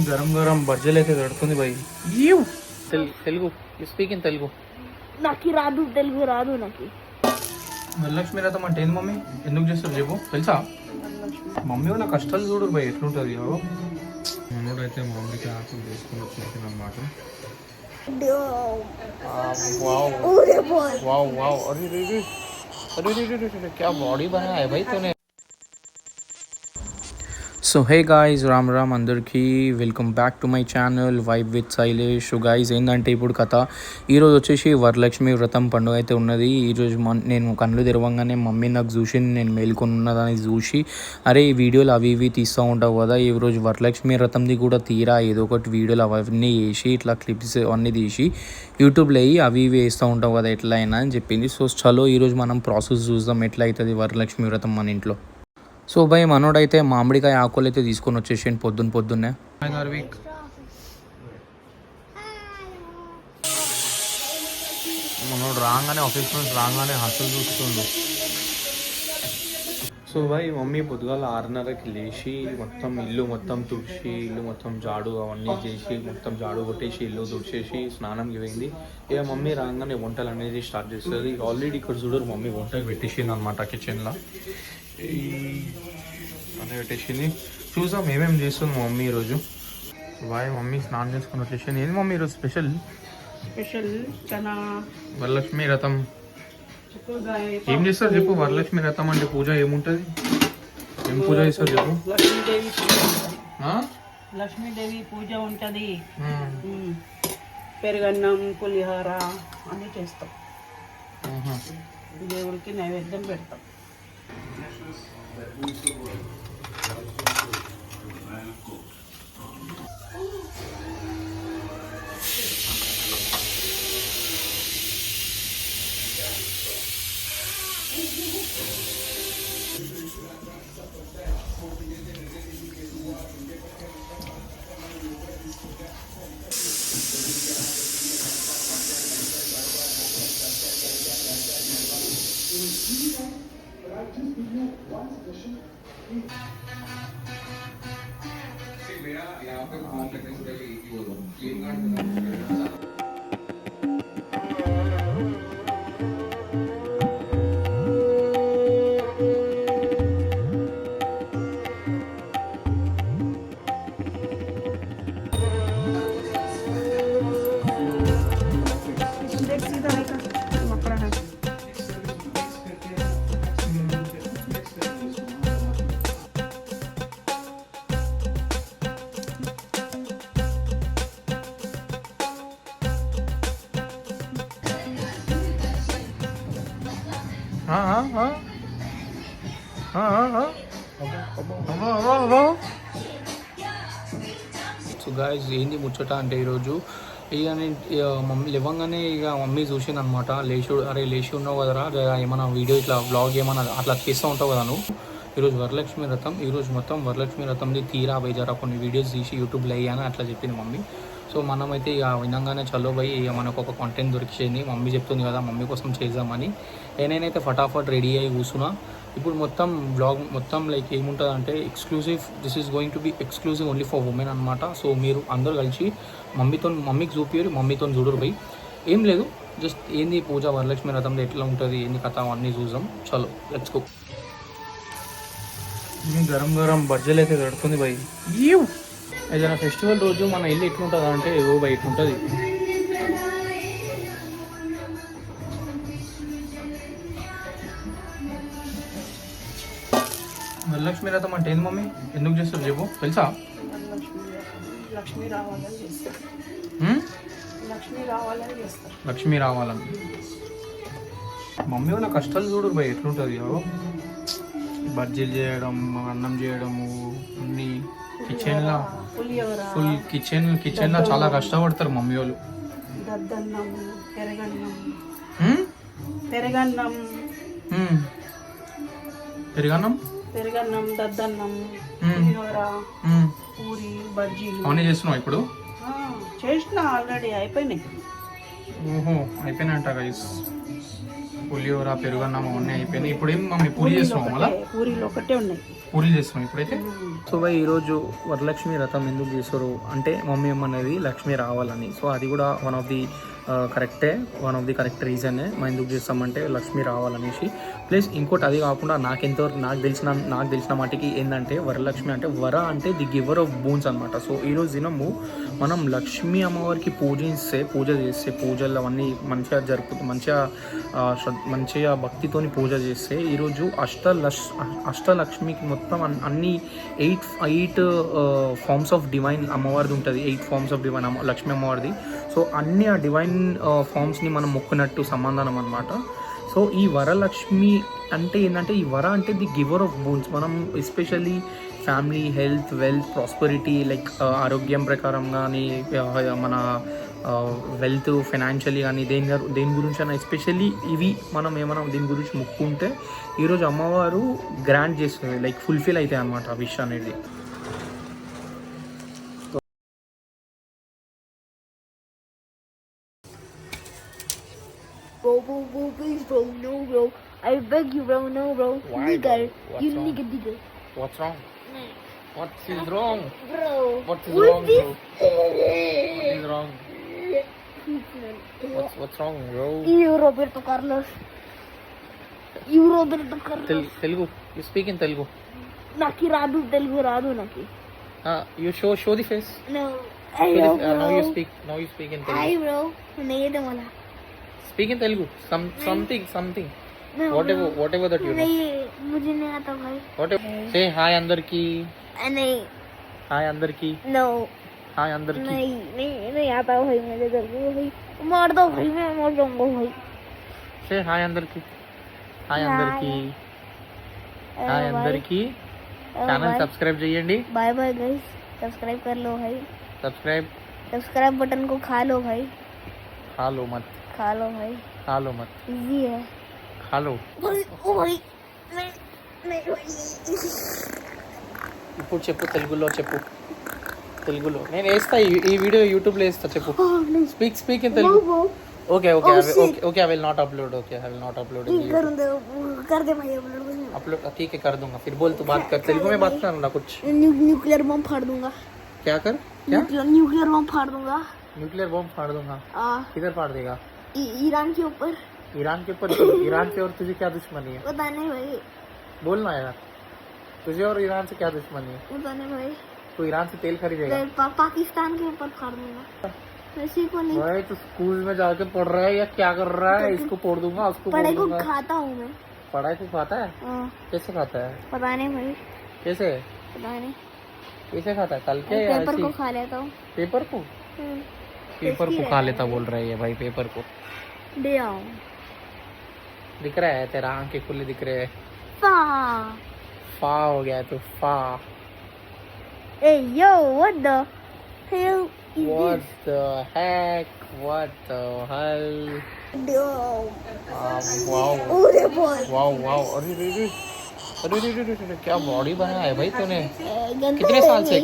గరం గరం బజ్జీలు అయితే పెడుతుంది భయ్. Telugu speak in Telugu. నాకు రాదు, తెలుగు రాదు నాకు. వరలక్ష్మి రథం అంటే ఏంది మమ్మీ? ఎందుకు చేస్తారు చెప్పు, తెలుసా? మమ్మీ ఉన్న కష్టాలు చూడు భయ్ ఎట్లుంటుంది. మనోడైతే మామిడికి ఆకులు తీసుకొని వచ్చేసాను అనమాట. क्या बॉडी बनाया है भाई तूने. So hey guys, Ram Ram అందరికీ welcome back to my channel vibe with Shailesh. So guys ఏంటంటే ఇప్పుడు కథ, ఈరోజు వచ్చేసి వరలక్ష్మి వ్రతం పండుగ అయితే ఉన్నది. ఈరోజు నేను కళ్ళు తెరవంగానే మమ్మీ నాకు చూసి నేను మేల్కొని ఉన్నదని చూసి, అరే ఈ వీడియోలు అవి ఇవి తీస్తూ ఉంటావు కదా, ఈరోజు వరలక్ష్మి వ్రతంది కూడా తీరా ఏదో ఒకటి వీడియోలు అవన్నీ వేసి ఇట్లా క్లిప్స్ అవన్నీ తీసి యూట్యూబ్లో అవి ఇవి వేస్తూ ఉంటావు కదా ఎట్లా అయినా అని చెప్పింది. సో చలో ఈరోజు మనం ప్రాసెస్ చూద్దాం ఎట్లా అవుతుంది వరలక్ష్మి వ్రతం మన ఇంట్లో. సో భయ్ మనోడైతే మామిడికాయ ఆకులు అయితే తీసుకొని వచ్చేసాను పొద్దున్నే. మనోడు రాగానే ఆఫీస్ నుంచి రాగానే హాస్టల్ చూస్తుండు. సో భయ్ మమ్మీ పొద్దుగాల 6:30కి లేచి మొత్తం ఇల్లు మొత్తం తుడిచి, ఇల్లు మొత్తం జాడు అవన్నీ చేసి, మొత్తం జాడు కొట్టేసి ఇల్లు తుడిచేసి స్నానంకి పోయింది. ఇక మమ్మీ రాగానే వంటలు అనేది స్టార్ట్ చేస్తుంది. ఆల్రెడీ ఇక్కడ చూడరు మమ్మీ వంటలు పెట్టేసింది అనమాట కిచెన్లో. అన్నీ పెట్టేసింది. చూసాం ఏమేమి చేస్తుంది మమ్మీ ఈరోజు. బాయ్ మమ్మీ స్నానం చేసుకుని వచ్చేసింది. ఏంది మమ్మీ ఈరోజు స్పెషల్ వరలక్ష్మి రథం ఏం చేస్తారు చెప్పు. వరలక్ష్మి రథం అంటే పూజ ఏముంటుంది, ఏం పూజ చేస్తారు చెప్పు. లక్ష్మీదేవి పూజ ఉంటుంది. పెరుగన్నం, పులిహోర అన్నీ చేస్తాం. దేవుడికి నైవేద్యం పెడతాం. సో గాయస్ ఏంది ముచ్చట అంటే ఈరోజు ఇక నేను మమ్మీ లేవంగానే ఇక మమ్మీ చూసింది అనమాట. లేచి ఉన్నావు కదరా, ఏమైనా వీడియో ఇట్లా బ్లాగ్ ఏమైనా అట్లా చేస్తూ ఉంటావు కదా నువ్వు. ఈరోజు వరలక్ష్మి వ్రతం, ఈరోజు మొత్తం వరలక్ష్మి వ్రతంది తీరా బయజారా కొన్ని వీడియోస్ తీసి యూట్యూబ్లో అయ్యాను అట్లా చెప్పింది మమ్మీ. సో మనమైతే ఇక వినంగానే చలో పోయి ఇక మనకు ఒక కంటెంట్ దొరికింది. మమ్మీ చెప్తుంది కదా మమ్మీ కోసం చేద్దామని. నేనైతే ఫటాఫట్ రెడీ అయ్యి కూర్చున్నా. ఇప్పుడు మొత్తం బ్లాగ్ మొత్తం లైక్ ఏముంటుంది అంటే exclusive, this is going to be exclusive only for women అనమాట. సో మీరు అందరూ కలిసి మమ్మీకి చూపియ్యారు, మమ్మీతో చూడరు పోయి. ఏం లేదు, జస్ట్ ఏంది పూజ వరలక్ష్మి వ్రతంలో ఎట్లా ఉంటుంది, ఏంది కథ అన్నీ చూద్దాం. చలో లెట్స్ గో. గరం గరం బజ్జీలు అయితే పెడుతుంది భయ్. ఏదైనా ఫెస్టివల్ రోజు మన ఇల్లు ఎట్లుంటుంది అంటే ఏవో బయట ఉంటుంది. వరలక్ష్మి రథం అంటే ఏంది మమ్మీ? ఎందుకు చేస్తారు చెప్పు, తెలుసా? లక్ష్మి రావాలని. మమ్మీ ఉన్న కష్టాలు చూడు భయ్ ఎట్లుంటుంది. బజ్జీలు చేయడం, అన్నం చేయడము, అన్నీ కిచెన్లో ఫుల్ కిచెన్లో చాలా కష్టపడతారు మమ్మీ వాళ్ళు. పెరుగన్నం, దద్దన్నం, పూరి, బజ్జీలు అవన్నీ చేస్తున్నావు ఇప్పుడు? చేసిన ఆల్రెడీ అయిపోయినాయి. ఓహో అయిపోయినాయంట గైస్. పులిహోర, పెరుగన్నం అవన్నీ అయిపోయినాయి. ఇప్పుడు ఏం మమ్మీ పూరి చేస్తున్నావు? మళ్ళీ పూరీలు ఒకటే ఉన్నాయి. పూరీలు చేస్తున్నాం ఇప్పుడైతే. సో బై ఈరోజు వరలక్ష్మి వ్రతం ఎందుకు చేస్తారు అంటే మమ్మీ ఏమన్నది లక్ష్మి రావాలని. సో అది కూడా వన్ ఆఫ్ ది కరెక్ట్ రీజనే మనం ఎందుకు చేస్తామంటే లక్ష్మి రావాలనేసి. ప్లస్ ఇంకోటి అది కాకుండా నాకు తెలిసిన మాటికి ఏంటంటే వరలక్ష్మి అంటే వర అంటే ది గివర్ ఆఫ్ బోన్స్ అనమాట. సో ఈరోజు దినము మనం లక్ష్మీ అమ్మవారికి పూజ చేస్తే పూజలు అవన్నీ మంచిగా భక్తితోని పూజ చేస్తే ఈరోజు అష్టలక్ష్మికి మొత్తం అన్ని ఎయిట్ ఫార్మ్స్ ఆఫ్ డివైన్ అమ్మవారిది ఉంటుంది. 8 ఫార్మ్స్ ఆఫ్ డివైన్ లక్ష్మీ అమ్మవారిది. సో అన్ని ఆ డివైన్ ఫార్మ్స్ని మనం మొక్కినట్టు సమాధానం అనమాట. సో ఈ వరలక్ష్మి అంటే ఏంటంటే ఈ వర అంటే ది గివర్ ఆఫ్ బోన్స్. మనం especially family, health, wealth, prosperity, like ఆరోగ్యం ప్రకారం కానీ మన వెల్త్, ఫైనాన్షియలీ కానీ దేని గురించి అయినా ఎస్పెషల్లీ ఇవి మనం ఏమైనా దీని గురించి మొక్కుంటే ఈరోజు అమ్మవారు గ్రాంట్ చేస్తుంది, లైక్ ఫుల్ఫిల్ అవుతాయి అన్నమాట ఆ విషయం అనేది. Bro, please, bro, no, bro. I beg you, bro, no, bro. Why, Nigger, bro? you What's wrong? nigger. What's wrong? What is wrong? Bro, What is what's wrong, this? What is wrong? What's wrong, bro? You Roberto Carlos. You Roberto Carlos. Telugu. You speak in Telugu. Naki radu, Telugu radu naki. You show the face. No. Hey, Show bro. now you speak in Telugu. Hi, bro. Neyede mala. Speak in Telugu. Something. No, Whatever that you know. नहीं मुझे नहीं आता भाई. Whatever. Say hi अंदरकी. नहीं. Hi अंदरकी. No. Hi अंदरकी. नहीं आता भाई मेरे घर को भाई. मार दो भाई, मैं मर जाऊंगा भाई. Say hi अंदरकी. Hi अंदरकी. Hi अंदरकी. ఛానల్ సబ్స్క్రైబ్ చేయండి. Bye bye guys. सब्सक्राइब कर लो भाई. सब्सक्राइब बटन को खा लो भाई. खा लो मत. इजी है. खा लो. ओ भाई नहीं भाई. ఇప్పుడు చెప్పు తెలుగులో నేను వేస్తా ఈ వీడియో యూట్యూబ్లో వేస్తా. చెప్పు. Speak in Telugu. Okay I will not upload. कर दे भाई अपलोड ठीक है कर दूंगा. फिर बोल तू बात कर तेलुगु में बात करना कुछ. न्यूक्लियर बम फाड़ दूंगा. क्या न्यूक्लियर बम फाड़ दूंगा. किधर फाड़ देगा? ईरान के ऊपर. ईरान से और तुझे क्या दुश्मनी है? पता नहीं भाई. बोलना यार, तुझे और ईरान से क्या दुश्मनी है? पता नहीं भाई. तू ईरान से तेल खरीदेगा? पाकिस्तान के ऊपर फाड़ दूंगा. वैसे को नहीं भाई तू स्कूल में जाके पढ़ रहा है या क्या कर रहा है? इसको फोड़ दूंगा, उसको फोड़ पढ़ाई को दूंगा. खाता हूँ मैं. पढ़ाई को खाता है? हाँ. कैसे खाता है? पता नहीं भाई. कैसे खाता है? तल के पेपर को खा लेता हूँ. पेपर को खा लेता बोल रही है भाई. पेपर को दे आओ. दिख रहा है तेरा आंखें खुले दिख रहे हैं. फा हो गया तू फा. Hey yo, what the hell is What this? the heck? What the hell? Wow. Wow. Oh boy. Wow. अरे क्या बॉडी बनाया है भाई तूने. गंदा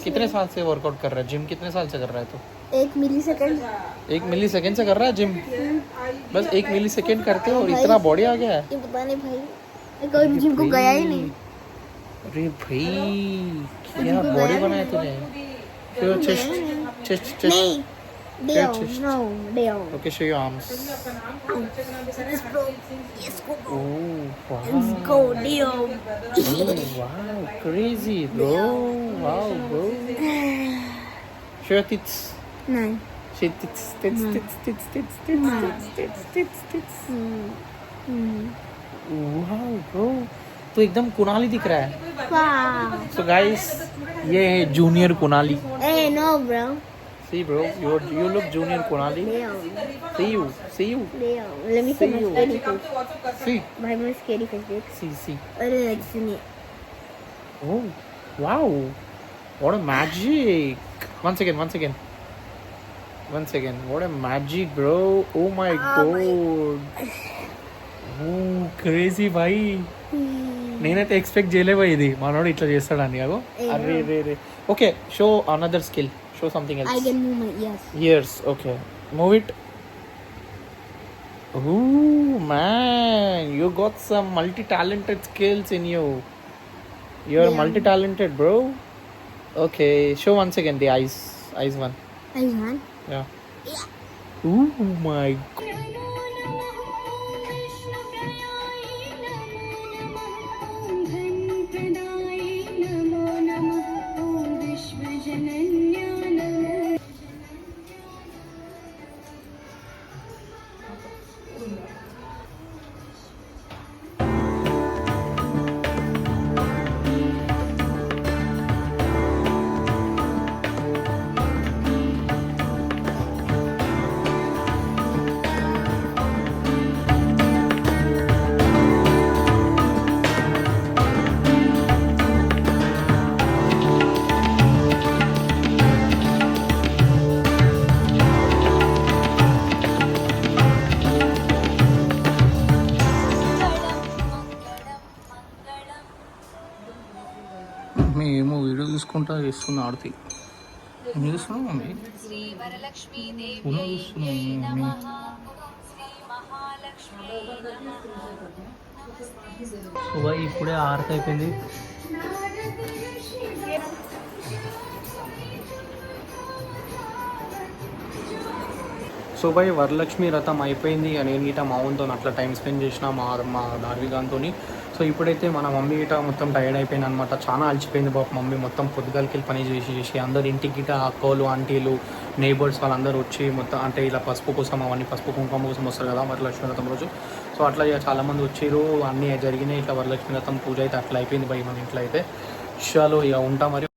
कितने साल से वर्कआउट कर रहा है? जिम कितने साल से कर रहा है तू? 1 मिलीसेकंड. 1 मिलीसेकंड से कर रहा है जिम? बस 1 मिलीसेकंड करते हो और इतना बॉडी आ गया है. ये पता नहीं भाई, मैं कभी जिम को गया ही नहीं. अरे भाई क्या बॉडी बनाया तूने. चेस्ट नहीं. Down. chest. No, down. Okay, show your arms. Yes, bro. Yes, go. Oh wow. Let's go, down. Oh wow, crazy bro. Wow bro. Show your tits. No. Show tits. Wow bro. तो एकदम कुनाली दिख रहा है. Wow. So guys, ये है junior Kunali. Hey, no, bro. See bro, you look junior Kunali. Down. See you. Down. Let me see my See you. scary face. See. भाई मैं scary face देख. See. अरे सुनिए. Oh wow. What a magic. Once again. What a magic bro. Oh my god. Oh crazy भाई. నేనైతే expect చేయలేవా ఇది మనోడు ఇట్లా చేస్తాడని. అగో అరే okay show another skill. Show something I else. can move my ears. Years okay move it. Oh man, you got some multi-talented skills in you. You're multi-talented, bro. Okay, show once again the eyes one. Eyes one. Yeah. Oh my god. మేము video తీసుకుంటా చేస్తున్నా ఆడతి ఏం చేస్తున్నావు mummy phone చూస్తున్నావు mummy so భాయ్ ఇప్పుడే ఆరతి అయిపోయింది so భాయ్ వరలక్ష్మి రథం అయిపోయింది నేను గిట మా ఓన్తో అట్లా టైం స్పెండ్ చేసిన మా దార్విగాంతో సో ఇప్పుడైతే మన మమ్మీ గిట మొత్తం టైర్డ్ అయిపోయింది అనమాట చాలా అలసిపోయింది బాబు మమ్మీ మొత్తం పొద్దుగాలకి పని చేసి అందరు ఇంటికి గిట అక్కలు ఆంటీలు నేబర్స్ వాళ్ళందరూ వచ్చి మొత్తం అంటే ఇలా పసుపు కోసం అవన్నీ పసుపు కుంకుమ కోసం వస్తారు కదా వరలక్ష్మి రథం రోజు సో అట్లా ఇక చాలామంది వచ్చారు అన్నీ జరిగినాయి ఇట్లా వరలక్ష్మి రథం పూజ అయితే అట్లా అయిపోయింది భయ్ మన ఇంట్లో అయితే చలో ఇక ఉంటా మరి